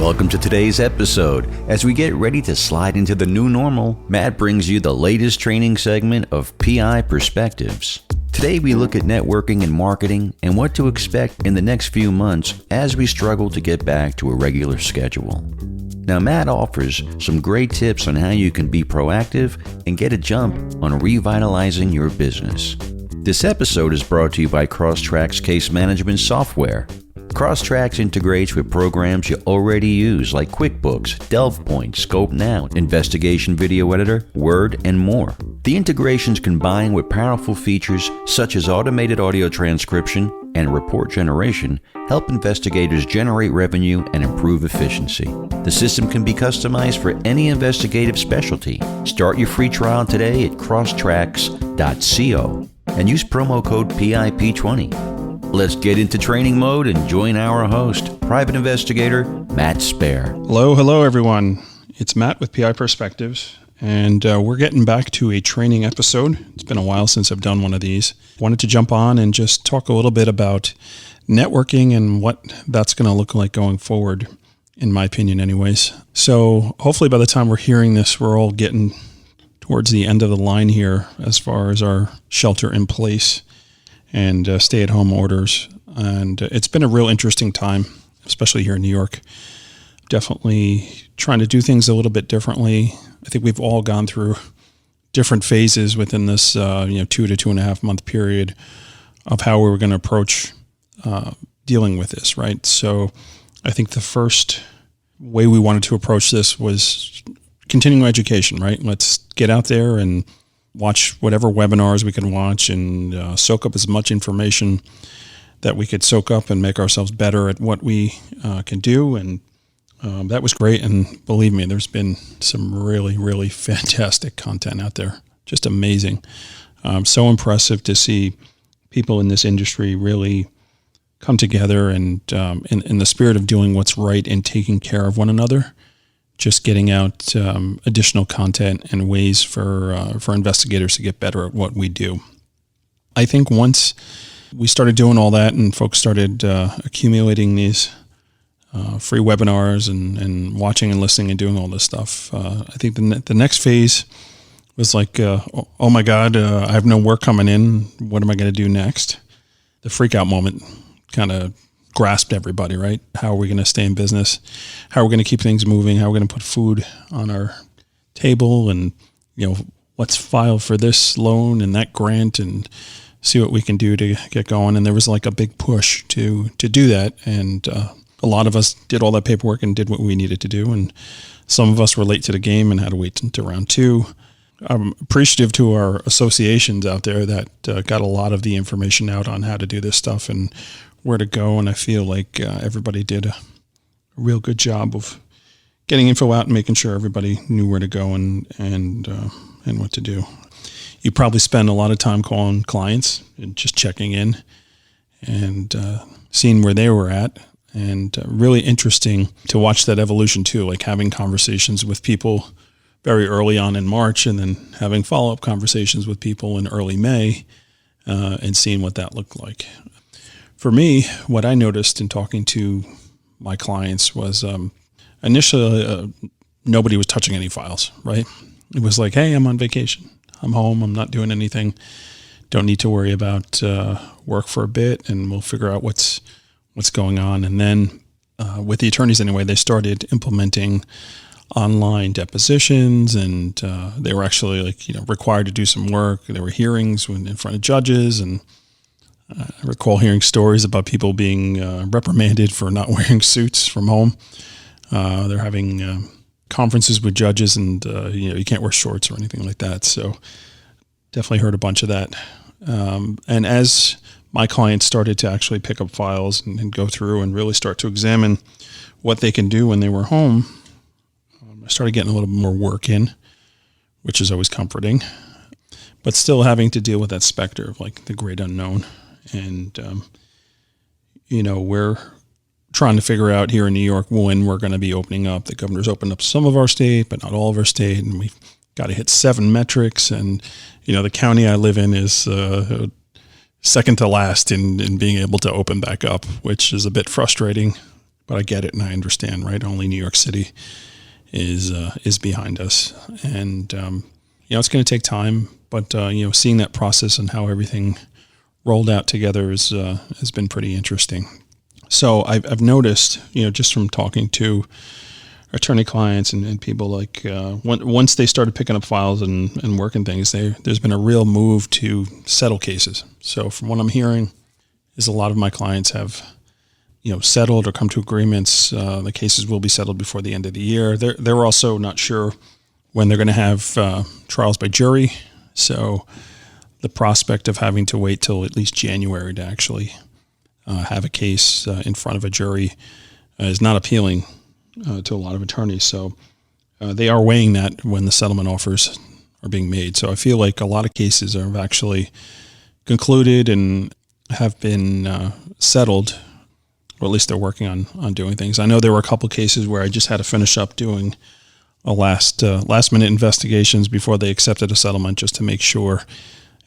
Welcome to today's episode. As we get ready to slide into the new normal, Matt brings you the latest training segment of PI Perspectives. Today we look at networking and marketing and what to expect in the next few months as we struggle to get back to a regular schedule. Now, Matt offers some great tips on how you can be proactive and get a jump on revitalizing your business. This episode is brought to you by Crosstrack's case management software. Crosstrack integrates with programs you already use like QuickBooks, DelvePoint, ScopeNow, Investigation Video Editor, Word, and more. The integrations combined with powerful features such as automated audio transcription and report generation help investigators generate revenue and improve efficiency. The system can be customized for any investigative specialty. Start your free trial today at crosstracks.co and use promo code PIP20. Let's get into training mode and join our host, private investigator Matt Spare. Hello, everyone. It's Matt with PI Perspectives, and we're getting back to a training episode. It's been a while since I've done one of these. Wanted to jump on and just talk a little bit about networking and what that's going to look like going forward, in my opinion anyways. So hopefully by the time we're hearing this, we're all getting towards the end of the line here as far as our shelter in place and stay-at-home orders. And it's been a real interesting time, especially here in New York. Definitely trying to do things a little bit differently. I think we've all gone through different phases within this 2 to 2.5 month period of how we were going to approach dealing with this, right? So I think the first way we wanted to approach this was continuing education, right? Let's get out there and watch whatever webinars we can watch and soak up as much information that we could soak up and make ourselves better at what we can do. And that was great. And believe me, there's been some really, really fantastic content out there. Just amazing. So impressive to see people in this industry really come together and in the spirit of doing what's right and taking care of one another. Just getting out additional content and ways for investigators to get better at what we do. I think once we started doing all that and folks started accumulating these free webinars and watching and listening and doing all this stuff, I think the next phase was like, oh my God, I have no work coming in. What am I going to do next? The freak out moment kind of grasped everybody, right? How are we going to stay in business? How are we going to keep things moving? How are we going to put food on our table? And, let's file for this loan and that grant and see what we can do to get going. And there was like a big push to do that. And a lot of us did all that paperwork and did what we needed to do. And some of us were late to the game and had to wait until round 2. I'm appreciative to our associations out there that got a lot of the information out on how to do this stuff and where to go, and I feel like everybody did a real good job of getting info out and making sure everybody knew where to go and what to do. You probably spend a lot of time calling clients and just checking in and seeing where they were at, and really interesting to watch that evolution too, like having conversations with people very early on in March and then having follow-up conversations with people in early May and seeing what that looked like. For me, what I noticed in talking to my clients was initially nobody was touching any files, right? It was like, hey, I'm on vacation. I'm home. I'm not doing anything. Don't need to worry about work for a bit, and we'll figure out what's going on. And then with the attorneys anyway, they started implementing online depositions, and they were actually required to do some work. There were hearings in front of judges, and I recall hearing stories about people being reprimanded for not wearing suits from home. They're having conferences with judges, and you can't wear shorts or anything like that. So definitely heard a bunch of that. And as my clients started to actually pick up files and go through and really start to examine what they can do when they were home, I started getting a little more work in, which is always comforting, but still having to deal with that specter of like the great unknown. And, we're trying to figure out here in New York when we're going to be opening up. The governor's opened up some of our state, but not all of our state. And we've got to hit 7 metrics. And, the county I live in is second to last in being able to open back up, which is a bit frustrating but I get it and I understand, right? Only New York City is behind us, and it's going to take time, but seeing that process and how everything rolled out together has been pretty interesting. So I've noticed, just from talking to attorney clients and people, like once they started picking up files and working things, there's been a real move to settle cases. So from what I'm hearing is a lot of my clients have settled or come to agreements. The cases will be settled before the end of the year. They're also not sure when they're going to have trials by jury. So the prospect of having to wait till at least January to actually have a case in front of a jury is not appealing to a lot of attorneys. So they are weighing that when the settlement offers are being made. So I feel like a lot of cases have actually concluded and have been settled, or at least they're working on doing things. I know there were a couple cases where I just had to finish up doing a last minute investigations before they accepted a settlement, just to make sure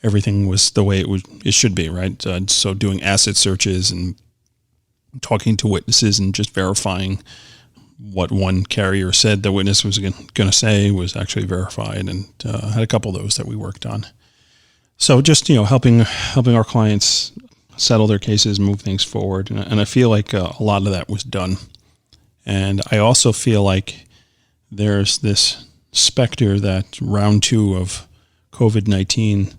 everything was the way it should be, right? So doing asset searches and talking to witnesses and just verifying what one carrier said the witness was going to say was actually verified, and had a couple of those that we worked on. So just helping our clients settle their cases, move things forward, and I feel like a lot of that was done. And I also feel like there's this specter that round 2 of COVID-19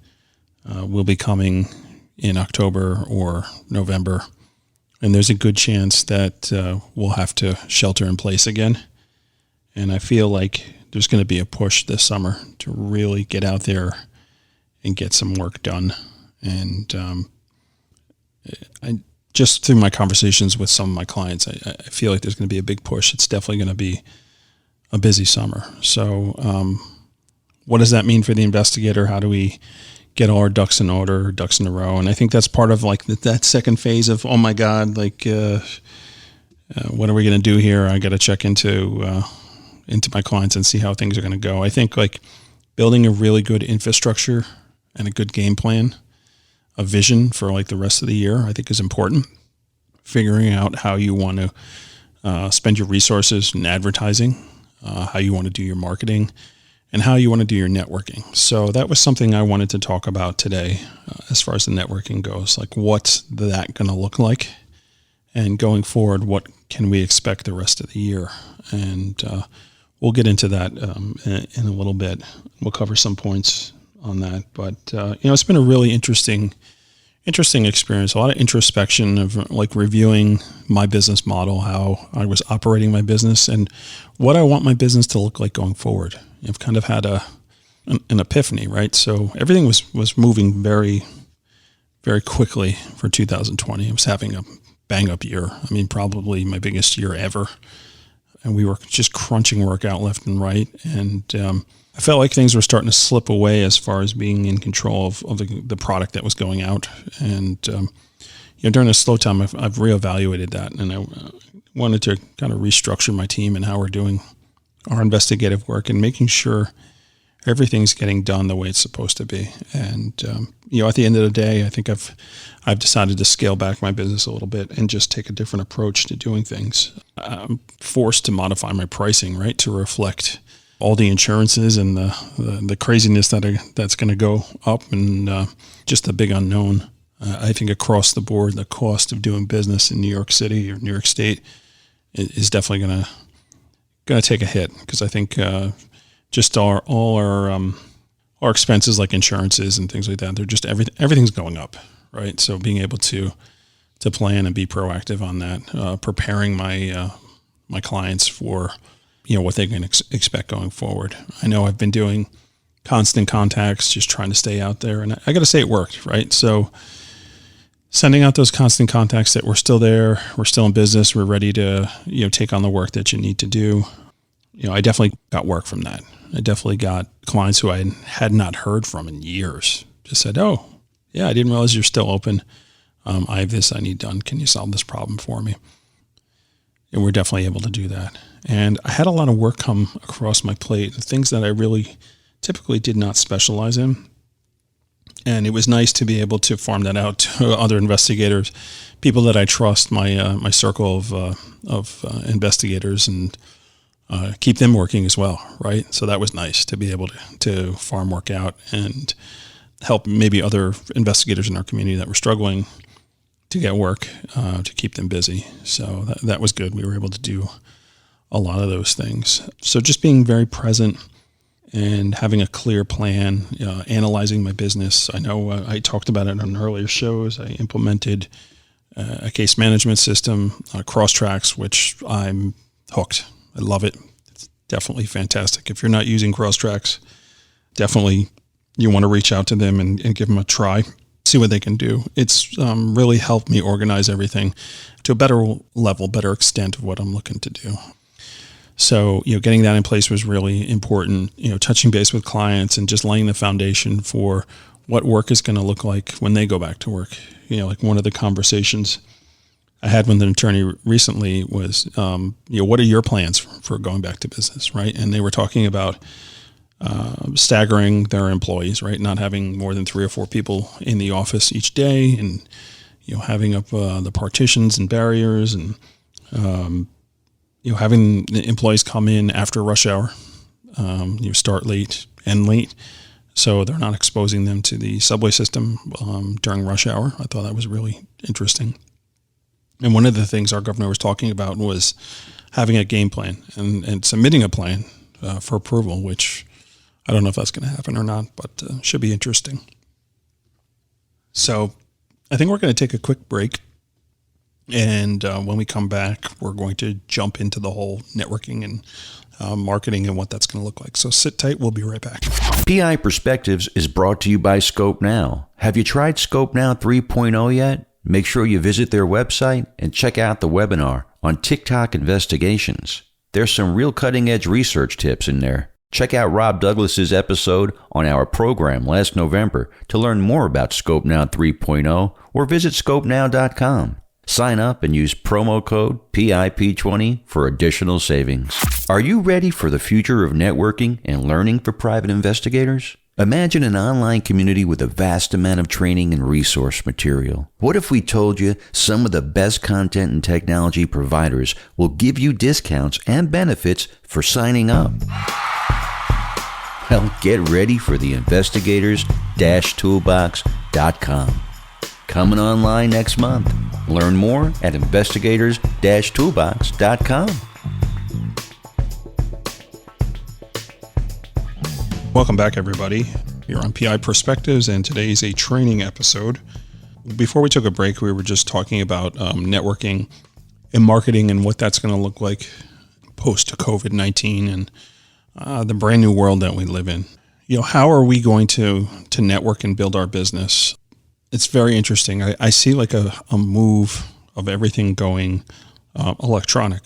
will be coming in October or November, and there's a good chance that we'll have to shelter in place again. And I feel like there's going to be a push this summer to really get out there and get some work done. And I just through my conversations with some of my clients, I feel like there's going to be a big push. It's definitely going to be a busy summer. So what does that mean for the investigator? How do we get all our ducks in order, ducks in a row? And I think that's part of like that second phase of, oh my God, like what are we going to do here? I got to check into my clients and see how things are going to go. I think like building a really good infrastructure and a good game plan, a vision for like the rest of the year, I think is important. Figuring out how you want to spend your resources in advertising, how you want to do your marketing, and how you want to do your networking. So that was something I wanted to talk about today as far as the networking goes. Like, what's that going to look like? And going forward, what can we expect the rest of the year? And we'll get into that in a little bit. We'll cover some points on that. But, it's been a really interesting experience, a lot of introspection of like reviewing my business model, how I was operating my business, and what I want my business to look like going forward. I've kind of had an epiphany, right? So everything was moving very, very quickly for 2020. I was having a bang up year. I mean, probably my biggest year ever. And we were just crunching work out left and right. And I felt like things were starting to slip away as far as being in control of the product that was going out. And, during this slow time, I've reevaluated that. And I wanted to kind of restructure my team and how we're doing our investigative work and making sure everything's getting done the way it's supposed to be. And, at the end of the day, I think I've decided to scale back my business a little bit and just take a different approach to doing things. I'm forced to modify my pricing, right, to reflect all the insurances and the craziness that's going to go up, and just the big unknown. I think across the board, the cost of doing business in New York City or New York State is definitely going to take a hit, because I think just all our expenses like insurances and things like that, they're just everything's going up, right? So being able to plan and be proactive on that, preparing my clients for what they can expect going forward. I know I've been doing constant contacts, just trying to stay out there, and I got to say it worked, right? So sending out those constant contacts that we're still there, we're still in business, we're ready to take on the work that you need to do. I definitely got work from that. I definitely got clients who I had not heard from in years just said, "Oh, yeah, I didn't realize you're still open. I have this I need done. Can you solve this problem for me?" And we're definitely able to do that. And I had a lot of work come across my plate, the things that I really typically did not specialize in. And it was nice to be able to farm that out to other investigators, people that I trust, my circle of investigators, and keep them working as well, right? So that was nice to be able to farm work out and help maybe other investigators in our community that were struggling to get work, to keep them busy. So that was good. We were able to do a lot of those things. So just being very present and having a clear plan, analyzing my business. I know I talked about it on earlier shows. I implemented a case management system, Crosstracks, which I'm hooked. I love it. It's definitely fantastic. If you're not using Crosstracks, definitely you want to reach out to them and give them a try, see what they can do. It's really helped me organize everything to a better level, better extent of what I'm looking to do. So, getting that in place was really important, touching base with clients and just laying the foundation for what work is going to look like when they go back to work. Like one of the conversations I had with an attorney recently was, what are your plans for going back to business, right? And they were talking about staggering their employees, right? Not having more than 3 or 4 people in the office each day, and having up the partitions and barriers, and having the employees come in after rush hour, start late, end late, so they're not exposing them to the subway system during rush hour. I thought that was really interesting. And one of the things our governor was talking about was having a game plan and submitting a plan for approval, which I don't know if that's going to happen or not, but should be interesting. So I think we're going to take a quick break. And when we come back, we're going to jump into the whole networking and marketing and what that's going to look like. So sit tight. We'll be right back. PI Perspectives is brought to you by Scope Now. Have you tried Scope Now 3.0 yet? Make sure you visit their website and check out the webinar on TikTok investigations. There's some real cutting-edge research tips in there. Check out Rob Douglas's episode on our program last November to learn more about Scope Now 3.0, or visit scopenow.com. Sign up and use promo code PIP20 for additional savings. Are you ready for the future of networking and learning for private investigators? Imagine an online community with a vast amount of training and resource material. What if we told you some of the best content and technology providers will give you discounts and benefits for signing up? Well, get ready for the investigators-toolbox.com. Coming online next month. Learn more at investigators-toolbox.com. Welcome back, everybody. You're on PI Perspectives, and today is a training episode. Before we took a break, we were just talking about networking and marketing and what that's going to look like post-COVID-19 and the brand new world that we live in. How are we going to network and build our business? It's very interesting. I see like a move of everything going electronic,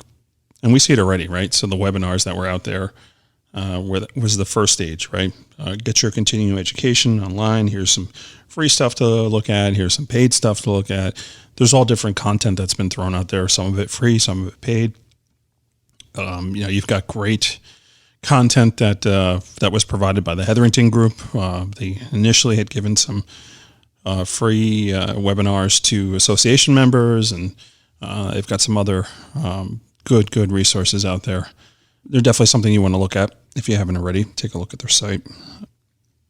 and we see it already, right? So the webinars that were out there was the first stage, right? Get your continuing education online. Here's some free stuff to look at. Here's some paid stuff to look at. There's all different content that's been thrown out there. Some of it free, some of it paid. You've got great content that was provided by the Hetherington Group. They initially had given some free webinars to association members, and they've got some other good resources out there. They're definitely something you want to look at if you haven't already. Take a look at their site.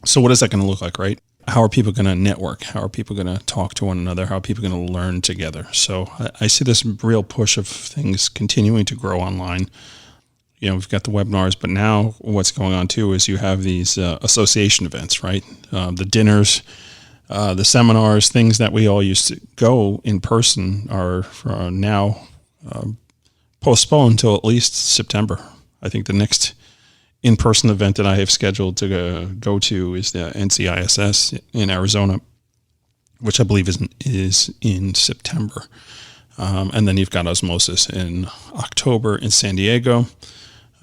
So what is that going to look like, right? How are people going to network? How are people going to talk to one another? How are people going to learn together? So I see this real push of things continuing to grow online. We've got the webinars, but now what's going on too is you have these association events, right? The dinners, the seminars, things that we all used to go in person are now postponed until at least September. I think the next in-person event that I have scheduled to go to is the NCISS in Arizona, which I believe is in September. And then you've got Osmosis in October in San Diego.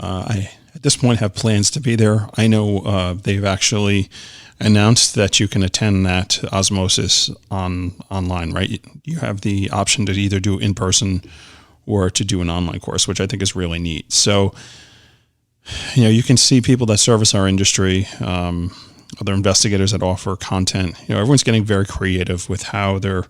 I, at this point, have plans to be there. I know they've actually announced that you can attend that Osmosis online, right? You have the option to either do in person or to do an online course, which I think is really neat. So, you can see people that service our industry, other investigators that offer content. Everyone's getting very creative with how they're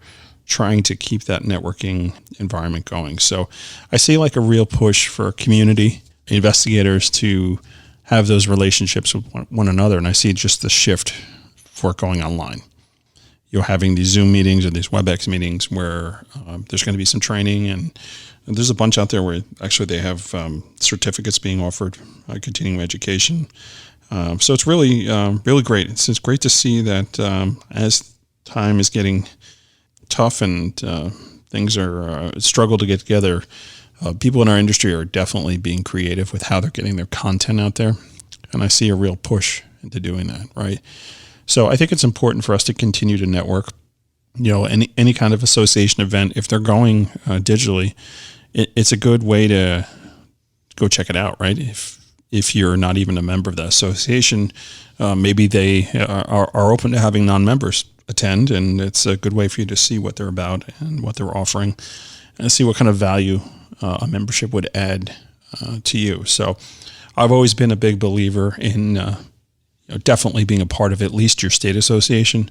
trying to keep that networking environment going. So I see like a real push for community investigators to have those relationships with one another. And I see just the shift for it going online. You're having these Zoom meetings or these WebEx meetings where there's going to be some training, and there's a bunch out there where actually they have certificates being offered, continuing education. So it's really, really great. It's great to see that as time is getting tough and things are struggle to get together, people in our industry are definitely being creative with how they're getting their content out there. And I see a real push into doing that, right? So I think it's important for us to continue to network. Any kind of association event, if they're going digitally, it's a good way to go check it out, right? If you're not even a member of the association, maybe they are open to having non-members attend, and it's a good way for you to see what they're about and what they're offering, and see what kind of value a membership would add to you. So I've always been a big believer in definitely being a part of at least your state association,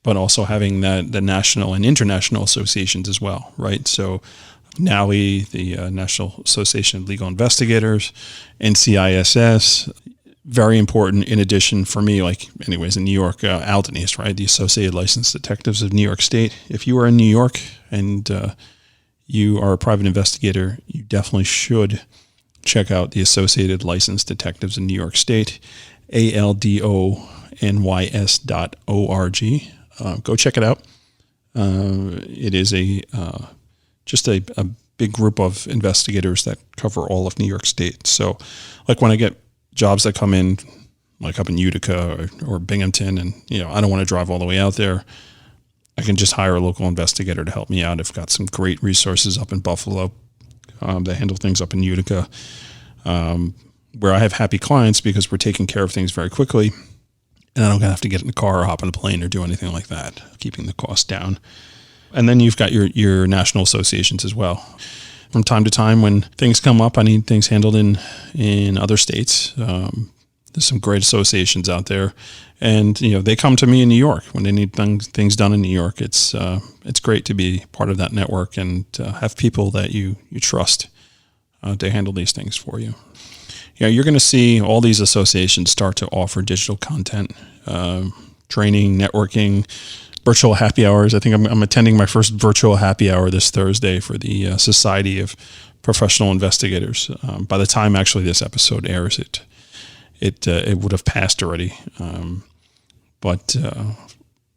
but also having the national and international associations as well, right? So NALI, the National Association of Legal Investigators, NCISS, very important. In addition, for me, like anyways, in New York, ALDENIS, right? The Associated Licensed Detectives of New York State. If you are in New York and you are a private investigator, you definitely should check out the Associated Licensed Detectives in New York State, ALDONYS.org. Go check it out. It is just a big group of investigators that cover all of New York State. So like when I get jobs that come in, like up in Utica or Binghamton, and I don't want to drive all the way out there, I can just hire a local investigator to help me out. I've got some great resources up in Buffalo that handle things up in Utica, where I have happy clients because we're taking care of things very quickly, and I don't have to get in the car or hop on a plane or do anything like that, keeping the cost down. And then you've got your national associations as well. From time to time, when things come up, I need things handled in other states. There's some great associations out there, and they come to me in New York when they need things done in New York. It's great to be part of that network and have people that you trust to handle these things for you. You're going to see all these associations start to offer digital content, training, networking, virtual happy hours. I think I'm attending my first virtual happy hour this Thursday for the Society of Professional Investigators. By the time actually this episode airs, it would have passed already. But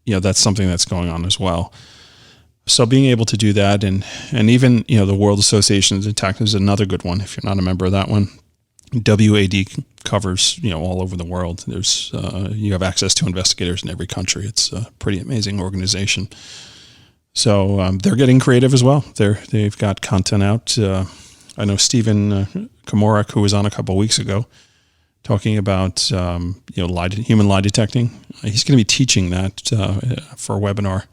that's something that's going on as well. So being able to do that, and even the World Association of Detectives is another good one if you're not a member of that one. WAD covers all over the world. There's you have access to investigators in every country. It's a pretty amazing organization. So they're getting creative as well. They've got content out. I know Stephen Komorek, who was on a couple of weeks ago, talking about human lie detecting. He's going to be teaching that for a webinar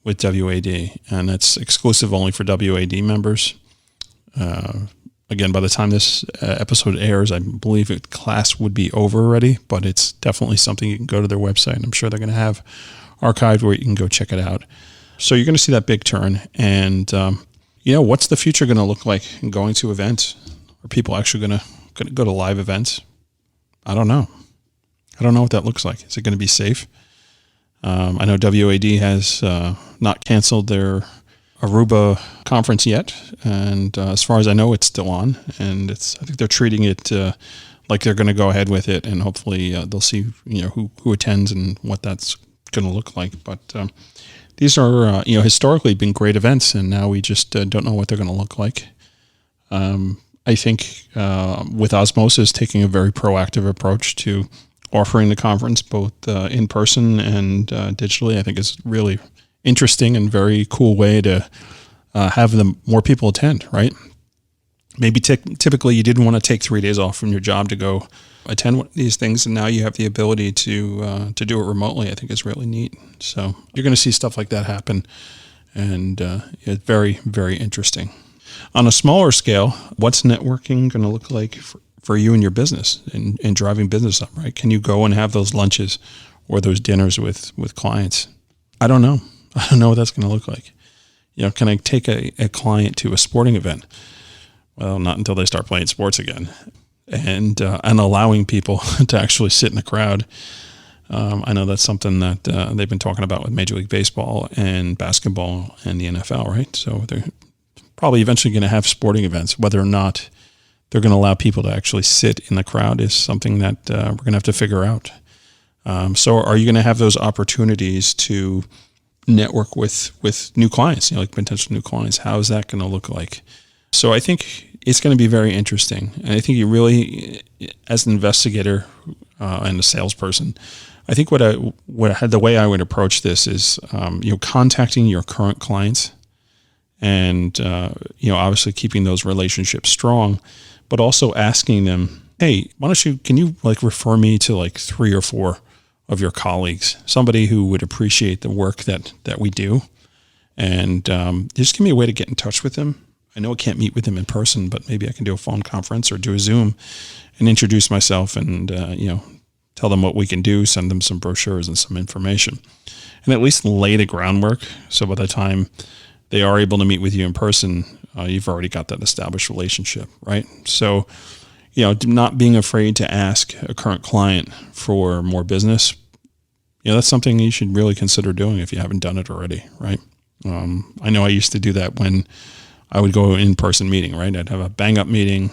with WAD, and it's exclusive only for WAD members. Again, by the time this episode airs, I believe class would be over already, but it's definitely something you can go to their website, and I'm sure they're going to have archived where you can go check it out. So you're going to see that big turn. And, what's the future going to look like in going to events? Are people actually going to go to live events? I don't know. I don't know what that looks like. Is it going to be safe? I know WAD has not canceled their Aruba conference yet, and as far as I know, it's still on, and I think they're treating it like they're going to go ahead with it, and hopefully they'll see who attends and what that's going to look like. But these are historically been great events, and now we just don't know what they're going to look like. I think with Osmosis taking a very proactive approach to offering the conference both in person and digitally, I think is really interesting and very cool way to have more people attend, right? Maybe typically you didn't want to take 3 days off from your job to go attend one of these things, and now you have the ability to do it remotely. I think is really neat. So you're going to see stuff like that happen, and it's very, very interesting. On a smaller scale, what's networking going to look like for you and your business and driving business up, right? Can you go and have those lunches or those dinners with clients? I don't know. I don't know what that's going to look like. Can I take a client to a sporting event? Well, not until they start playing sports again, and allowing people to actually sit in the crowd. I know that's something that they've been talking about with Major League Baseball and basketball and the NFL, right? So they're probably eventually going to have sporting events. Whether or not they're going to allow people to actually sit in the crowd is something that we're going to have to figure out. So are you going to have those opportunities to network with new clients, like potential new clients? How is that going to look like? So I think it's going to be very interesting. And I think you really, as an investigator and a salesperson, I think the way I would approach this is, contacting your current clients and, obviously keeping those relationships strong, but also asking them, hey, can you refer me to 3 or 4 of your colleagues, somebody who would appreciate the work that we do, and just give me a way to get in touch with them. I know I can't meet with them in person, but maybe I can do a phone conference or do a Zoom and introduce myself and, tell them what we can do, send them some brochures and some information, and at least lay the groundwork. So by the time they are able to meet with you in person, you've already got that established relationship, right? So, not being afraid to ask a current client for more business, that's something you should really consider doing if you haven't done it already, right? I know I used to do that when I would go in-person meeting, right? I'd have a bang-up meeting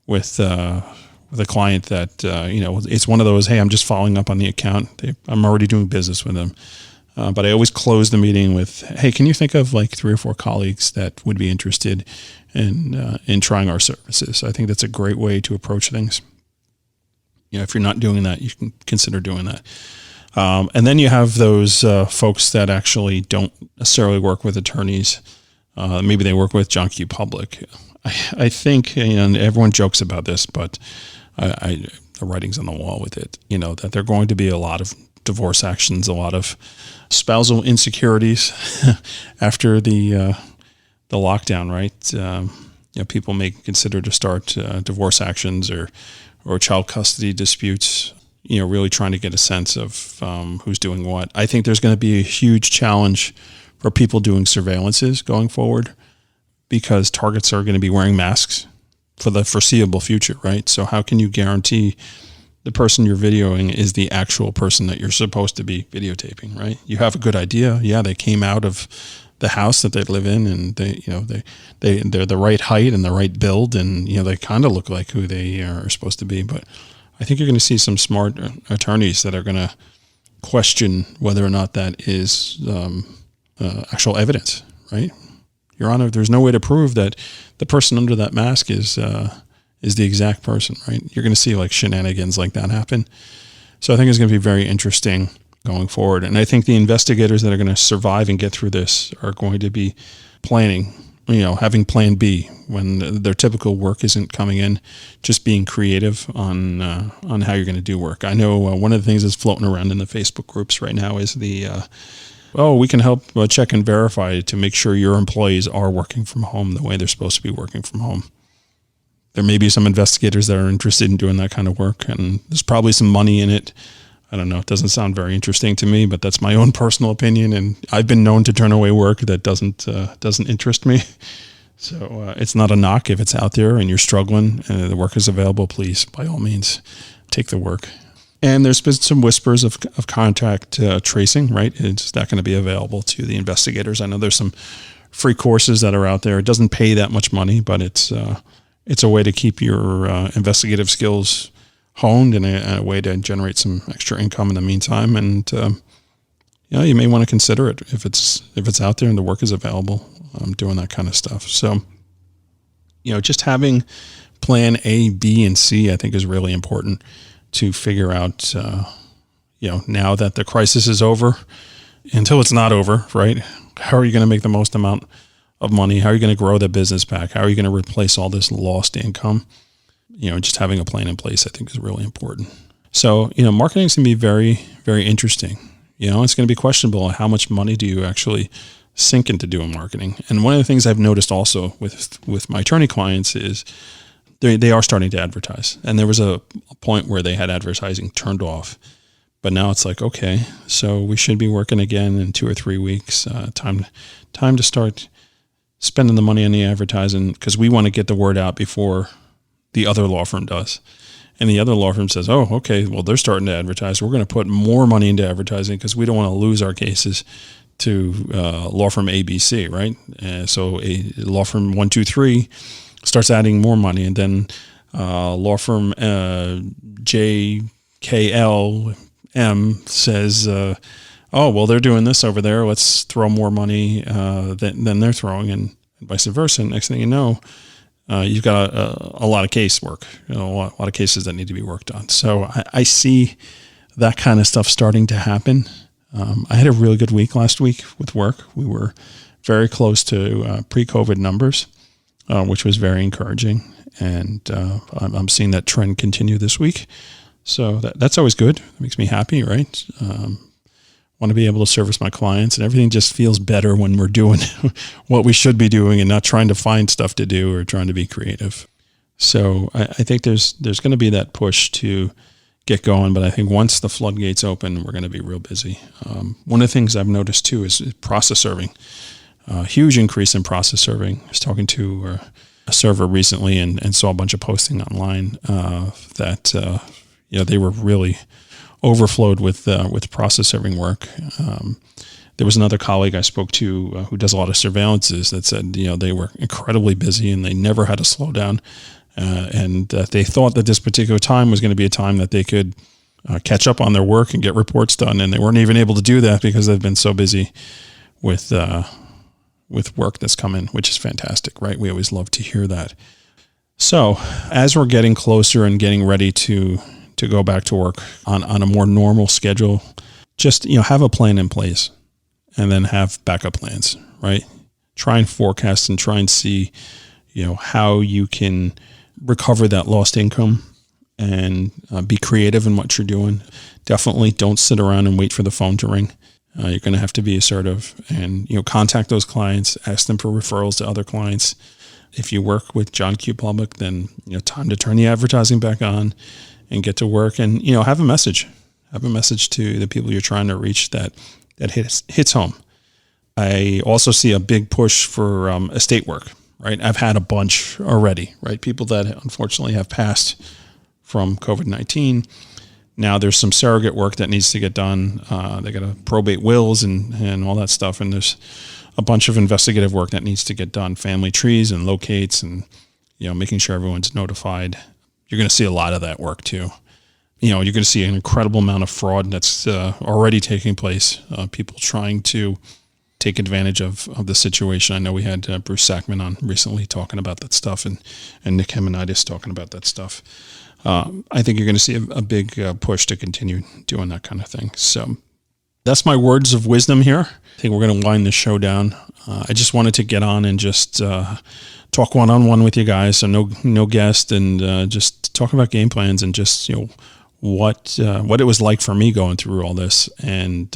with a client that, it's one of those, hey, I'm just following up on the account. I'm already doing business with them. But I always close the meeting with, hey, can you think of 3 or 4 colleagues that would be interested in trying our services? I think that's a great way to approach things. If you're not doing that, you can consider doing that. And then you have those folks that actually don't necessarily work with attorneys. Maybe they work with John Q. Public. I think, and everyone jokes about this, but the writing's on the wall with it, that there are going to be a lot of divorce actions, a lot of spousal insecurities after the lockdown, right? People may consider to start divorce actions or child custody disputes, really trying to get a sense of who's doing what. I think there's going to be a huge challenge for people doing surveillances going forward, because targets are going to be wearing masks for the foreseeable future, right? So how can you guarantee the person you're videoing is the actual person that you're supposed to be videotaping, right? You have a good idea. Yeah, they came out of the house that they live in, and they're the right height and the right build, and they kind of look like who they are supposed to be. But I think you're going to see some smart attorneys that are going to question whether or not that is actual evidence, right? Your Honor, there's no way to prove that the person under that mask is the exact person, right? You're going to see shenanigans like that happen. So I think it's going to be very interesting going forward. And I think the investigators that are going to survive and get through this are going to be planning, having plan B when their typical work isn't coming in, just being creative on how you're going to do work. I know one of the things that's floating around in the Facebook groups right now is we can help check and verify to make sure your employees are working from home the way they're supposed to be working from home. There may be some investigators that are interested in doing that kind of work, and there's probably some money in it. I don't know. It doesn't sound very interesting to me, but that's my own personal opinion. And I've been known to turn away work that doesn't interest me. So it's not a knock if it's out there and you're struggling and the work is available. Please, by all means, take the work. And there's been some whispers of contact tracing, right? Is that going to be available to the investigators? I know there's some free courses that are out there. It doesn't pay that much money, but it's a way to keep your investigative skills honed and a way to generate some extra income in the meantime. And you may want to consider it if it's out there and the work is available. Doing that kind of stuff. So, just having plan A, B, and C, I think is really important to figure out, now that the crisis is over, until it's not over, right? How are you going to make the most amount of money? How are you going to grow the business back? How are you going to replace all this lost income? Just having a plan in place, I think, is really important. So, marketing is going to be very, very interesting. It's going to be questionable. How much money do you actually sink into doing marketing? And one of the things I've noticed also with my attorney clients is they are starting to advertise. And there was a point where they had advertising turned off. But now it's like, okay, so we should be working again in 2 or 3 weeks. Time to start spending the money on the advertising, because we want to get the word out before the other law firm does. And the other law firm says, oh, okay, well, they're starting to advertise. We're going to put more money into advertising because we don't want to lose our cases to law firm ABC, right? So a law firm 123 starts adding more money, and then law firm JKLM says, oh, well, they're doing this over there. Let's throw more money than they're throwing, and vice versa. And next thing you know, you've got a lot of casework, a lot of cases that need to be worked on. So I see that kind of stuff starting to happen. I had a really good week last week with work. We were very close to pre-COVID numbers, which was very encouraging. And I'm seeing that trend continue this week. So that's always good. It makes me happy, right? Want to be able to service my clients, and everything just feels better when we're doing what we should be doing and not trying to find stuff to do or trying to be creative. So I think there's going to be that push to get going, but I think once the floodgates open, we're going to be real busy. One of the things I've noticed too is process serving. Huge increase in process serving. I was talking to a server recently and saw a bunch of posting online that they were really overflowed with process serving work. There was another colleague I spoke to who does a lot of surveillances that said, they were incredibly busy and they never had to slow down. And they thought that this particular time was going to be a time that they could catch up on their work and get reports done. And they weren't even able to do that because they've been so busy with work that's come in, which is fantastic, right? We always love to hear that. So as we're getting closer and getting ready to go back to work on a more normal schedule, just, have a plan in place and then have backup plans, right? Try and forecast and try and see, how you can recover that lost income and be creative in what you're doing. Definitely don't sit around and wait for the phone to ring. You're going to have to be assertive and, contact those clients, ask them for referrals to other clients. If you work with John Q. Public, then, time to turn the advertising back on and get to work and, have a message. Have a message to the people you're trying to reach that hits home. I also see a big push for estate work, right? I've had a bunch already, right? People that unfortunately have passed from COVID-19. Now there's some surrogate work that needs to get done. They got to probate wills and all that stuff. And there's a bunch of investigative work that needs to get done, family trees and locates and, making sure everyone's notified. You're going to see a lot of that work too. You're going to see an incredible amount of fraud that's already taking place. People trying to take advantage of the situation. I know we had Bruce Sackman on recently talking about that stuff and Nick Hemanitis talking about that stuff. I think you're going to see a big push to continue doing that kind of thing. So that's my words of wisdom here. I think we're going to wind this show down. I just wanted to get on and just talk one-on-one with you guys, so no guest, and just talk about game plans and just what it was like for me going through all this. And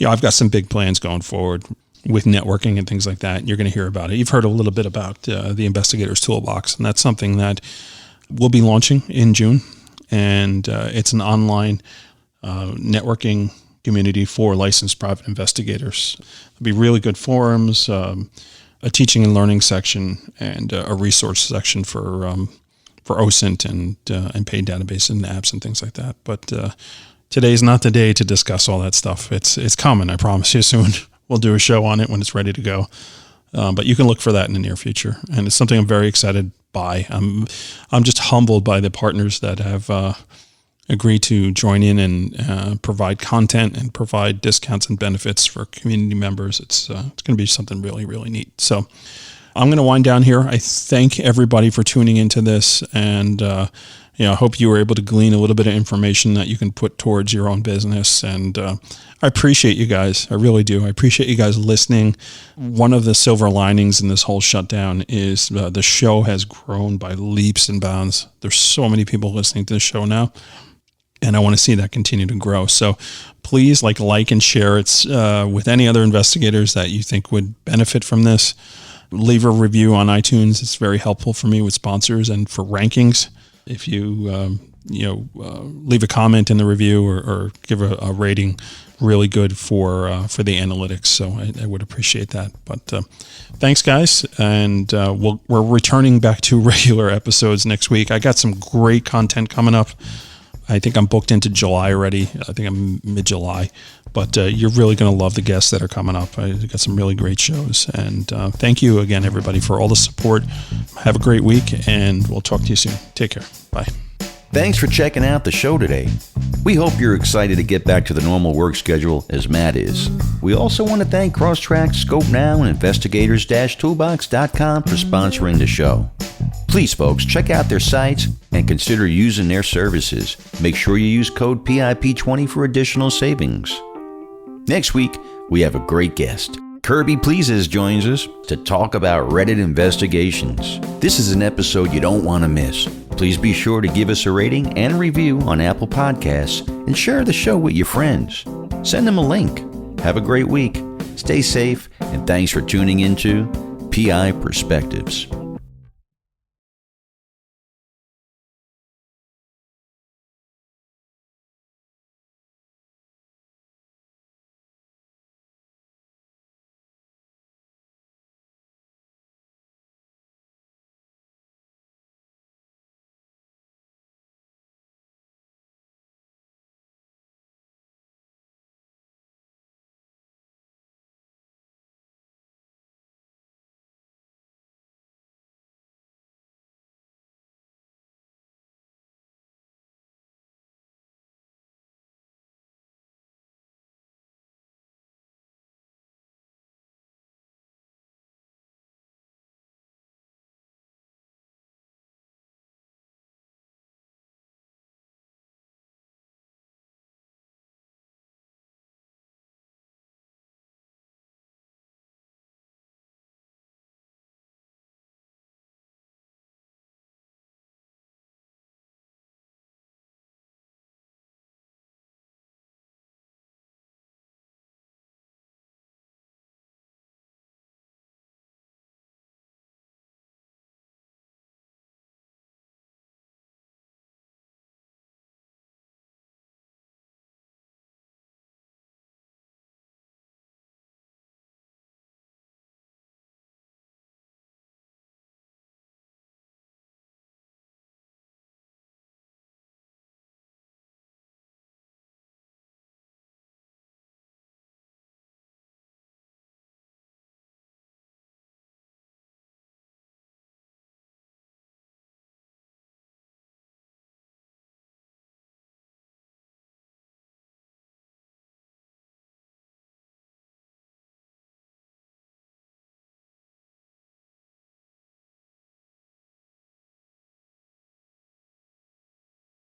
I've got some big plans going forward with networking and things like that. You're going to hear about it. You've heard a little bit about the Investigators Toolbox, and that's something that we'll be launching in June. And it's an online networking community for licensed private investigators. There'll be really good forums, a teaching and learning section, and a resource section for OSINT and paid database and apps and things like that. But today's not the day to discuss all that stuff. It's coming, I promise you soon. We'll do a show on it when it's ready to go. But you can look for that in the near future. And it's something I'm very excited by. I'm just humbled by the partners that have agreed to join in and provide content and provide discounts and benefits for community members. It's going to be something really, really neat. So I'm going to wind down here. I thank everybody for tuning into this, and I hope you were able to glean a little bit of information that you can put towards your own business. And I appreciate you guys. I really do. I appreciate you guys listening. One of the silver linings in this whole shutdown is the show has grown by leaps and bounds. There's so many people listening to the show now, and I want to see that continue to grow. So please like and share it with any other investigators that you think would benefit from this. leave a review on iTunes. It's very helpful for me with sponsors and for rankings. If you leave a comment in the review or give a rating, really good for the analytics. So I would appreciate that. But thanks, guys, and we're returning back to regular episodes next week. I got some great content coming up. I think I'm booked into July already. I think I'm mid-July. But you're really going to love the guests that are coming up. I got some really great shows. And thank you again, everybody, for all the support. Have a great week, and we'll talk to you soon. Take care. Bye. Thanks for checking out the show today. We hope you're excited to get back to the normal work schedule as Matt is. We also want to thank Crosstrack, Scope Now, and Investigators-Toolbox.com for sponsoring the show. Please, folks, check out their sites and consider using their services. Make sure you use code PIP20 for additional savings. Next week, we have a great guest. Kirby Pleases joins us to talk about Reddit investigations. This is an episode you don't want to miss. Please be sure to give us a rating and review on Apple Podcasts and share the show with your friends. Send them a link. Have a great week. Stay safe, and thanks for tuning into PI Perspectives.